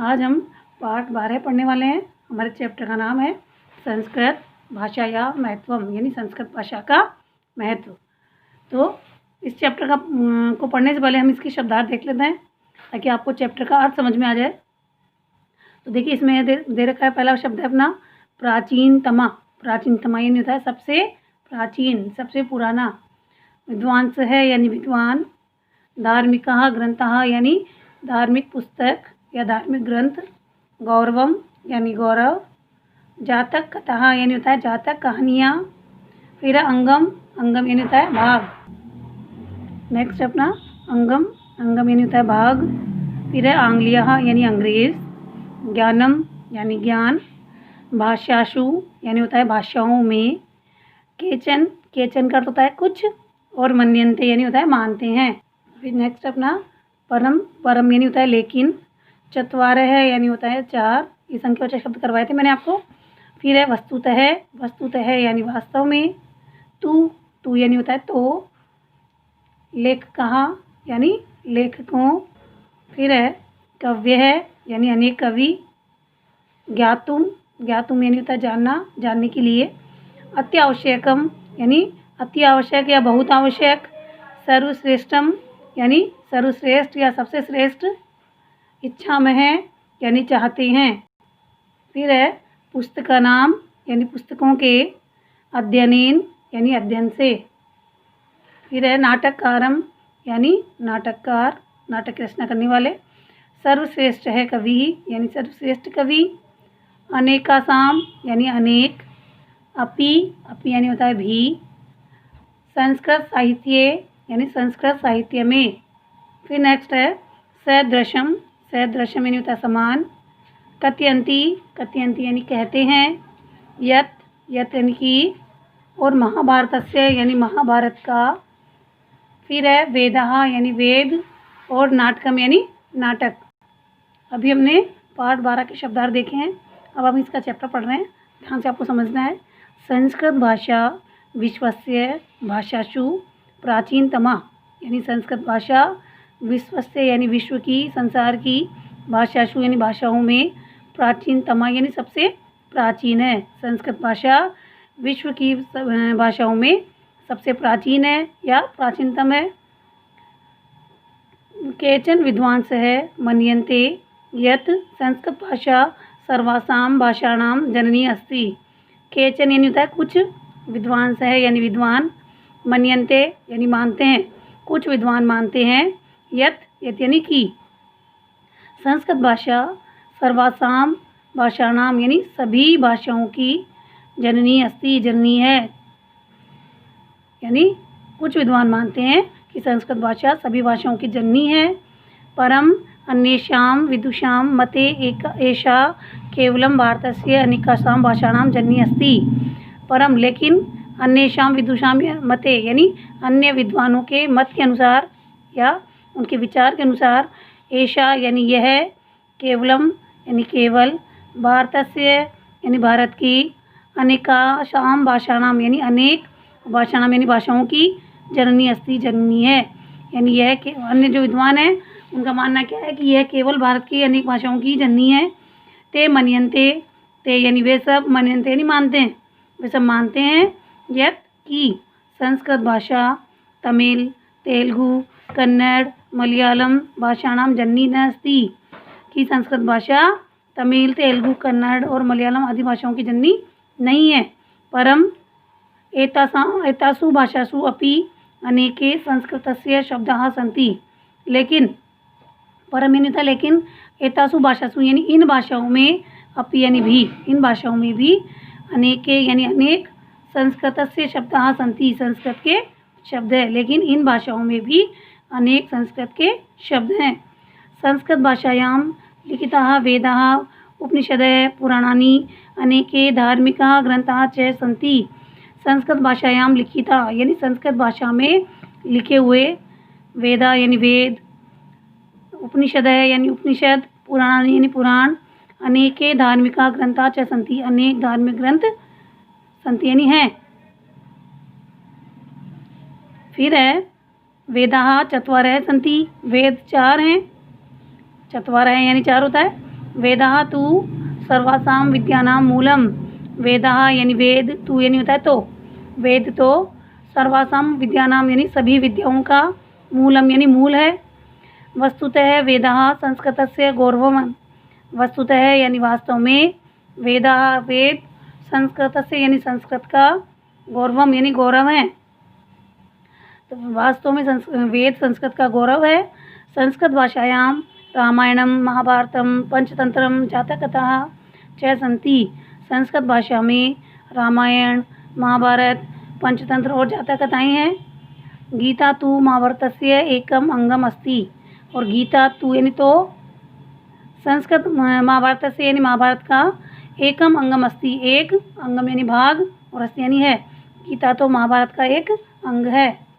आज हम पाठ 12 पढ़ने वाले हैं। हमारे चैप्टर का नाम है संस्कृत भाषा या महत्वम, यानी संस्कृत भाषा का महत्व। तो इस चैप्टर को पढ़ने से पहले हम इसकी शब्दार्थ देख लेते हैं ताकि आपको चैप्टर का अर्थ समझ में आ जाए। तो देखिए, इसमें दे रखा है, पहला शब्द है अपना प्राचीनतमा। प्राचीनतमा यानी होता है सबसे प्राचीन, सबसे पुराना। विद्वांस है यानी विद्वान। धार्मिकः ग्रंथः यानी धार्मिक पुस्तक या धार्मिक ग्रंथ। गौरवम यानी गौरव। जातक कथाः यानी होता है जातक, कहानियाँ। फिर अंगम, अंगम यानी होता है भाग। नेक्स्ट अपना अंगम, अंगम यानी होता है भाग। फिर है आंग्लियः यानी अंग्रेज। ज्ञानम यानी ज्ञान। भाषासु यानी होता है भाषाओं में। केचन, केचन का अर्थ होता है कुछ। और मन्यन्ते यानी होता है मानते हैं। फिर नेक्स्ट अपना परम, परम यानी होता है लेकिन। चत्वारः है यानी होता है चार। ये संख्यावाचक शब्द करवाए थे मैंने आपको। फिर है वस्तुतः, वस्तुतः यानी वास्तव में। तू, तू यानी होता है तो। लेखकः यानी लेखकों। फिर है कव्य है यानी अनेक कवि। ज्ञातुम, ज्ञातुम यानी होता है जानना, जानने के लिए। अत्यावश्यकम यानी अति आवश्यक या बहुत आवश्यक। सर्वश्रेष्ठम यानी सर्वश्रेष्ठ या सबसे श्रेष्ठ। इच्छा में है यानी चाहते हैं। फिर है पुस्तक का नाम यानी पुस्तकों के। अध्ययनेन यानी अध्ययन से। फिर है नाटककारम यानी नाटककार, नाटक रचना करने वाले। सर्वश्रेष्ठ है कवि यानी सर्वश्रेष्ठ कवि। अनेकासाम यानी अनेक। अपि, अपि यानी होता है भी। संस्कृत साहित्य यानी संस्कृत साहित्य में। फिर नेक्स्ट है सदृशम, सदृशम यानी होता है समान। कथयन्ति, कथयन्ति यानी कहते हैं। यत, यत यानी कि। और महाभारतस्य यानी महाभारत का। फिर है वेदः यानी वेद। और नाटकम यानी नाटक। अभी हमने पाठ 12 के शब्दार्थ देखे हैं। अब हम इसका चैप्टर पढ़ रहे हैं, ध्यान से आपको समझना है। संस्कृत भाषा विश्वस्य भाषासु प्राचीनतमा, यानी संस्कृत भाषा विश्वस्य यानी विश्व की, संसार की। भाषासु यानी भाषाओं में। प्राचीनतमा यानी सबसे प्राचीन है। संस्कृत भाषा विश्व की भाषाओं में सबसे प्राचीन है या प्राचीनतम है। केचन विद्वांस है मन्यन्ते यत् संस्कृत भाषा सर्वासां भाषाणां जननी अस्ति। केचन यानी होता है कुछ, विद्वांस है यानी विद्वान। मन्यन्ते यानी मानते हैं, कुछ विद्वान मानते हैं। यत्, यत् यानी कि। संस्कृत भाषा सर्वासां भाषाणां यानी सभी भाषाओं की। जननी अस्ति, जननी है। यानी कुछ विद्वान मानते हैं कि संस्कृत भाषा सभी भाषाओं की जननी है। परम अन्येषां विदुषां मते एषा केवलं भारतस्य अनेकासां भाषाणां जननी अस्ति। परम लेकिन, अन्येषां विदुषां मते यानी अन्य विद्वानों के मत के अनुसार या उनके विचार के अनुसार। एषा यानी यह। केवलम यानी केवल। भारतस्य यानी भारत की। अनेकासां भाषाणां यानी अनेक भाषाणां यानी भाषाओं की। जननी अस्ति, जननी है। यानी यह के अन्य जो विद्वान हैं उनका मानना क्या है कि यह केवल भारत की अनेक भाषाओं की जननी है। ते मन्यन्ते, ते यानी वे सब। मन्यन्ते नहीं मानते हैं, वे सब मानते हैं। यत् की संस्कृत भाषा तमिल, तेलुगु, कन्नड़, मलयालम भाषाणां जननी न अस्ति। कि संस्कृत भाषा तमिल, तेलुगु, कन्नड़ और मलयालम आदि भाषाओं की जननी नहीं है। परम एतासु भाषासु अपि अनेके संस्कृतस्य शब्दाः सन्ति। लेकिन, परम यानी था लेकिन। एतासु भाषासु यानी इन भाषाओं में। अपि यानी भी, इन भाषाओं में भी। अनेके यानी अनेक। संस्कृतस्य शब्दाः सन्ति, संस्कृत के शब्द है, लेकिन इन भाषाओं में भी अनेक संस्कृत के शब्द हैं। संस्कृत भाषायां लिखिताः वेदाः उपनिषदः पुराणानि अनेके धार्मिकाः ग्रंथाः च सन्ति। संस्कृत भाषायां लिखिता यानी संस्कृत भाषा में लिखे हुए। वेदा यानी वेद। उपनिषद है यानी उपनिषद। पुराणानि यानी पुराण। अनेके धार्मिका ग्रंथाः च सन्ति, अनेक धार्मिक ग्रंथ सन्ति यानी हैं। फिर है वेदाः चत्वारः सन्ति, वेद चार हैं। चत्वारः यानी चार होता है। वेदः तु सर्वासां विद्यानां मूलम। वेदः यानी वेद, तू यानी होता है तो, वेद तो सर्वासां विद्यानां यानी सभी विद्याओं का, मूलम यानी मूल है। वस्तुतः वेदः संस्कृतस्य गौरवम्। वस्तुतः यानी वास्तव में, वेदः वेद संस्कृतस्य यानी संस्कृत का, गौरवम् यानी गौरव है। तो वास्तव में वेद संस्कृत का गौरव है। संस्कृत भाषायां रामायणं महाभारतं पंचतंत्रं जातकथाः च सन्ति। संस्कृत भाषा में रामायण, महाभारत, पंचतंत्र और जातकथाएँ हैं। गीता तु महाभारतस्य एकम अंगम अस्ति। और गीता तु यानी तो संस्कृत महाभारत से यानी महाभारत का एकम अंगम अस्ति, एक अंगम यानी भाग, और अस्ति यानी है। गीता तो महाभारत का एक अंग है।